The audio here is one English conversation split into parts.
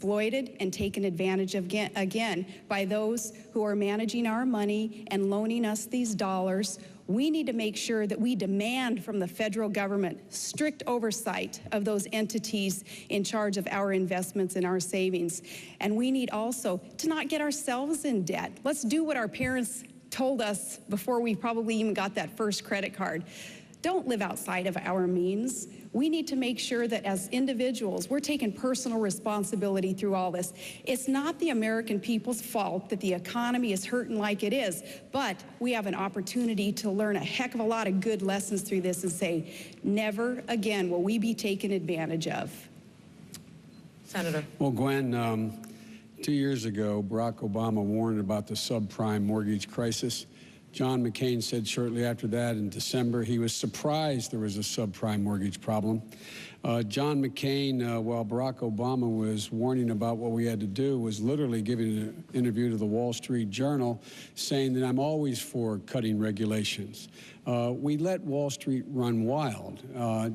exploited and taken advantage of again by those who are managing our money and loaning us these dollars. We need to make sure that we demand from the federal government strict oversight of those entities in charge of our investments and our savings. And we need also to not get ourselves in debt. Let's do what our parents told us before we probably even got that first credit card. Don't live outside of our means. We need to make sure that as individuals, we're taking personal responsibility through all this. It's not the American people's fault that the economy is hurting like it is, but we have an opportunity to learn a heck of a lot of good lessons through this and say, never again will we be taken advantage of. Senator. Well, Gwen, 2 years ago, Barack Obama warned about the subprime mortgage crisis. John McCain said shortly after that in December he was surprised there was a subprime mortgage problem. John McCain, while Barack Obama was warning about what we had to do, was literally giving an interview to the Wall Street Journal saying that I'm always for cutting regulations. We let Wall Street run wild.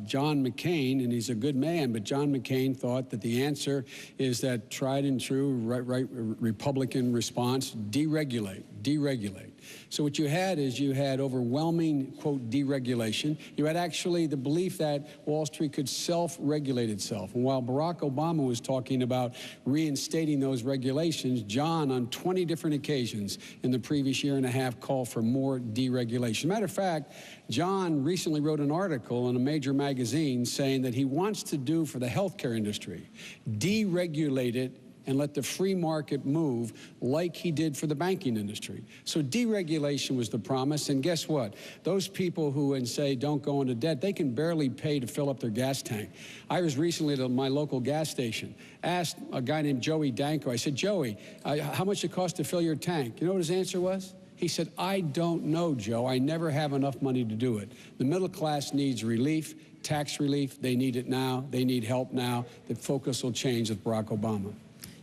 John McCain, and he's a good man, but John McCain thought that the answer is that tried and true right Republican response, deregulate, deregulate. So what you had is you had overwhelming, quote, deregulation. You had actually the belief that Wall Street could self-regulate itself. And while Barack Obama was talking about reinstating those regulations, John, on 20 different occasions in the previous year and a half, called for more deregulation. Matter of fact, John recently wrote an article in a major magazine saying that he wants to do for the healthcare industry, deregulate it and let the free market move like he did for the banking industry. So deregulation was the promise, and guess what? Those people who say don't go into debt, they can barely pay to fill up their gas tank. I was recently at my local gas station, asked a guy named Joey Danko, I said, Joey, how much it costs to fill your tank? You know what his answer was? He said, I don't know, Joe. I never have enough money to do it. The middle class needs relief, tax relief. They need it now. They need help now. The focus will change with Barack Obama.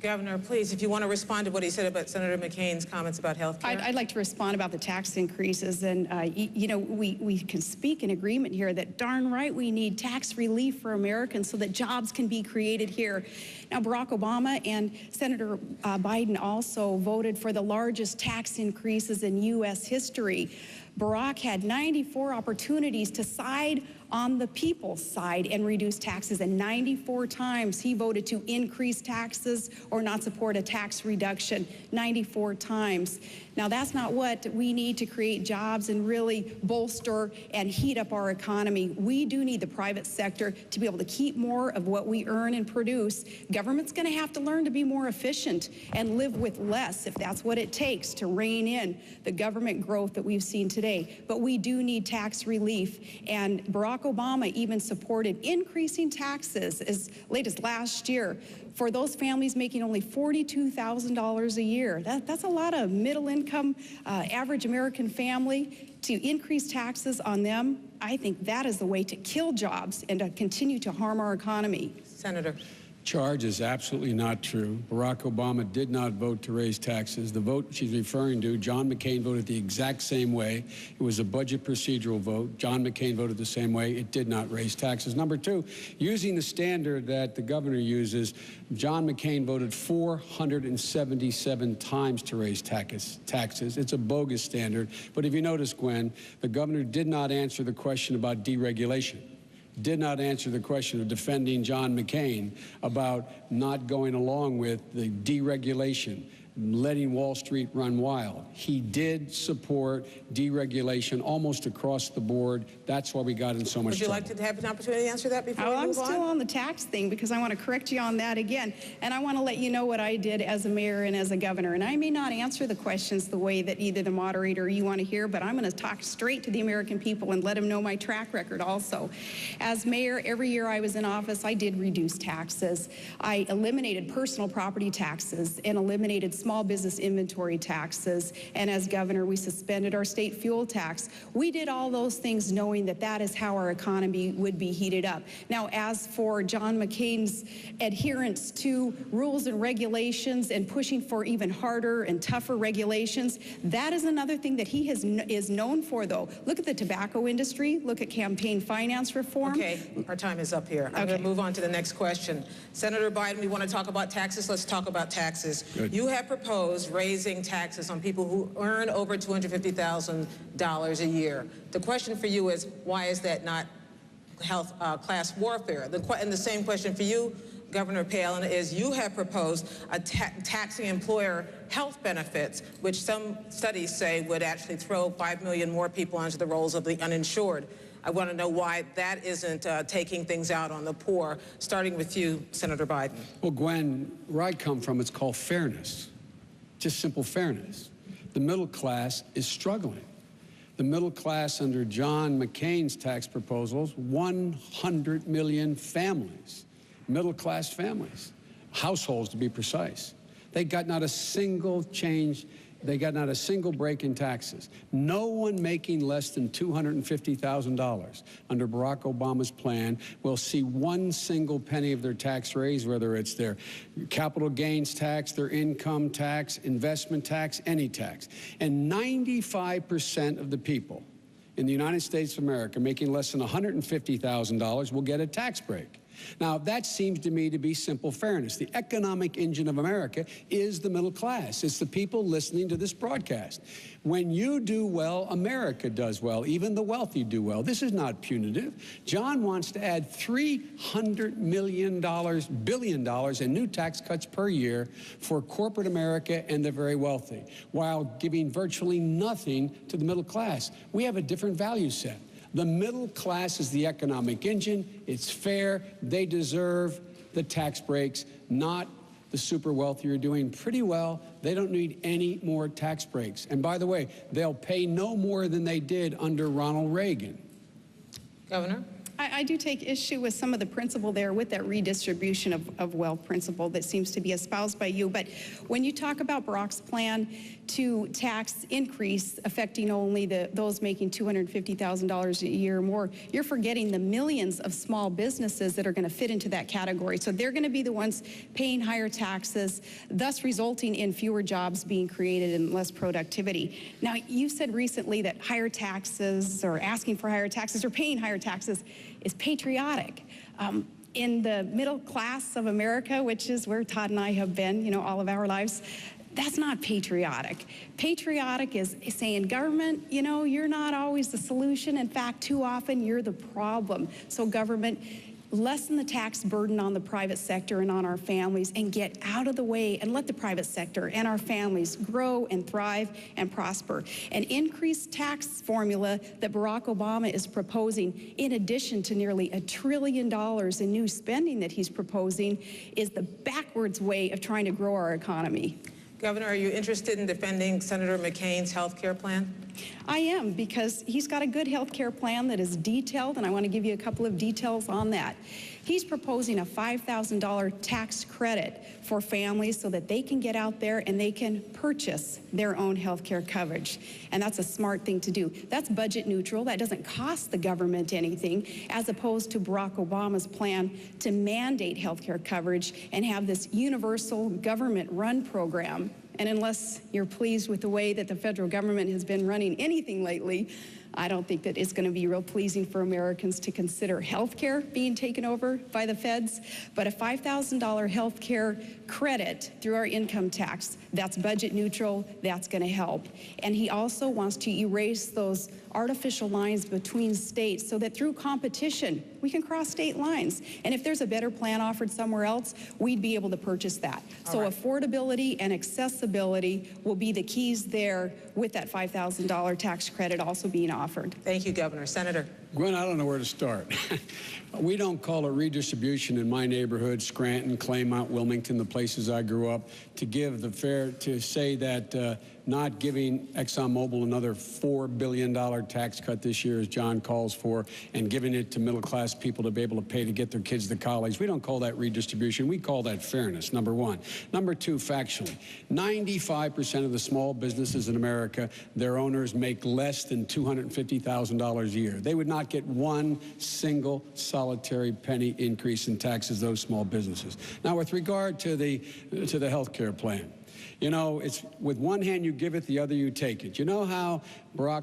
Governor, please, if you want to respond to what he said about Senator McCain's comments about health care. I'd like to respond about the tax increases. And, you know, we can speak in agreement here that darn right we need tax relief for Americans so that jobs can be created here. Now, Barack Obama and Senator Biden also voted for the largest tax increases in U.S. history. Barack had 94 opportunities to side on the people's side and reduce taxes, and 94 times he voted to increase taxes or not support a tax reduction, 94 times. Now, that's not what we need to create jobs and really bolster and heat up our economy. We do need the private sector to be able to keep more of what we earn and produce. Government's going to have to learn to be more efficient and live with less if that's what it takes to rein in the government growth that we've seen today. But we do need tax relief, and Barack Obama even supported increasing taxes as late as last year for those families making only $42,000 a year. That's a lot of middle-income, average American family. To increase taxes on them, I think that is the way to kill jobs and to continue to harm our economy. Senator. Charge is absolutely not true. Barack Obama did not vote to raise taxes. The vote she's referring to, John McCain voted the exact same way. It was a budget procedural vote. John McCain voted the same way. It did not raise taxes. Number two, using the standard that the governor uses, John McCain voted 477 times to raise taxes. It's a bogus standard. But if you notice, Gwen, the governor did not answer the question about deregulation. Did not answer the question of defending John McCain about not going along with the deregulation, letting Wall Street run wild. He did support deregulation almost across the board. That's why we got in so much trouble. Would you like to have an opportunity to answer that before we move on? I'm still on the tax thing because I want to correct you on that again. And I want to let you know what I did as a mayor and as a governor. And I may not answer the questions the way that either the moderator or you want to hear, but I'm going to talk straight to the American people and let them know my track record also. As mayor, every year I was in office, I did reduce taxes. I eliminated personal property taxes and eliminated small small business inventory taxes, and as governor, we suspended our state fuel tax. We did all those things knowing that that is how our economy would be heated up. Now, as for John McCain's adherence to rules and regulations and pushing for even harder and tougher regulations, that is another thing that he is known for, though. Look at the tobacco industry, look at campaign finance reform. Okay, our time is up here. I'm going to move on to the next question. Senator Biden, we want to talk about taxes. Let's talk about taxes. Good. You have proposed raising taxes on people who earn over $250,000 a year. The question for you is, why is that not class warfare? And the same question for you, Governor Palin, is you have proposed a taxing employer health benefits, which some studies say would actually throw 5 million more people onto the rolls of the uninsured. I want to know why that isn't taking things out on the poor, starting with you, Senator Biden. Well, Gwen, where I come from, it's called fairness, just simple fairness. The middle class is struggling. The middle class under John McCain's tax proposals, 100 million families, middle-class families, households to be precise. They got not a single change. They got not a single break in taxes. No one making less than $250,000 under Barack Obama's plan will see one single penny of their tax raise, whether it's their capital gains tax, their income tax, investment tax, any tax. And 95% of the people in the United States of America making less than $150,000 will get a tax break. Now, that seems to me to be simple fairness. The economic engine of America is the middle class. It's the people listening to this broadcast. When you do well, America does well. Even the wealthy do well. This is not punitive. John wants to add $300 billion in new tax cuts per year for corporate America and the very wealthy, while giving virtually nothing to the middle class. We have a different value set. The middle class is the economic engine. It's fair. They deserve the tax breaks, not the super wealthy who are doing pretty well. They don't need any more tax breaks. And by the way, they'll pay no more than they did under Ronald Reagan. Governor? I do take issue with some of the principle there with that redistribution of wealth principle that seems to be espoused by you. But when you talk about Barack's plan to tax increase affecting only those making $250,000 a year or more, you're forgetting the millions of small businesses that are going to fit into that category. So they're going to be the ones paying higher taxes, thus resulting in fewer jobs being created and less productivity. Now, you said recently that higher taxes or asking for higher taxes or paying higher taxes is patriotic. In the middle class of America, which is where Todd and I have been, all of our lives, that's not patriotic. Patriotic is saying, government, you're not always the solution. In fact, too often you're the problem. So government, lessen the tax burden on the private sector and on our families and get out of the way and let the private sector and our families grow and thrive and prosper. An increased tax formula that Barack Obama is proposing, in addition to nearly $1 trillion in new spending that he's proposing, is the backwards way of trying to grow our economy. Governor, are you interested in defending Senator McCain's health care plan? I am, because he's got a good health care plan that is detailed, and I want to give you a couple of details on that. He's proposing a $5,000 tax credit for families so that they can get out there and they can purchase their own health care coverage. And that's a smart thing to do. That's budget neutral. That doesn't cost the government anything, as opposed to Barack Obama's plan to mandate health care coverage and have this universal government-run program. And unless you're pleased with the way that the federal government has been running anything lately, I don't think that it's going to be real pleasing for Americans to consider health care being taken over by the feds. But a $5,000 health care credit through our income tax, that's budget neutral, that's going to help. And he also wants to erase those artificial lines between states so that through competition, we can cross state lines. And if there's a better plan offered somewhere else, we'd be able to purchase that. So affordability and accessibility will be the keys there, with that $5,000 tax credit also being offered. Thank you, Governor. Senator? Gwen, I don't know where to start. We don't call it redistribution in my neighborhood, Scranton, Claymont, Wilmington, the places I grew up, to say that not giving ExxonMobil another $4 billion tax cut this year, as John calls for, and giving it to middle-class people to be able to pay to get their kids to college. We don't call that redistribution. We call that fairness, number one. Number two, factually, 95% of the small businesses in America, their owners make less than $250,000 a year. They would not get one single solitary penny increase in taxes, those small businesses. Now, with regard to the health care plan, you know, it's with one hand you give it, the other you take it. You know how Barack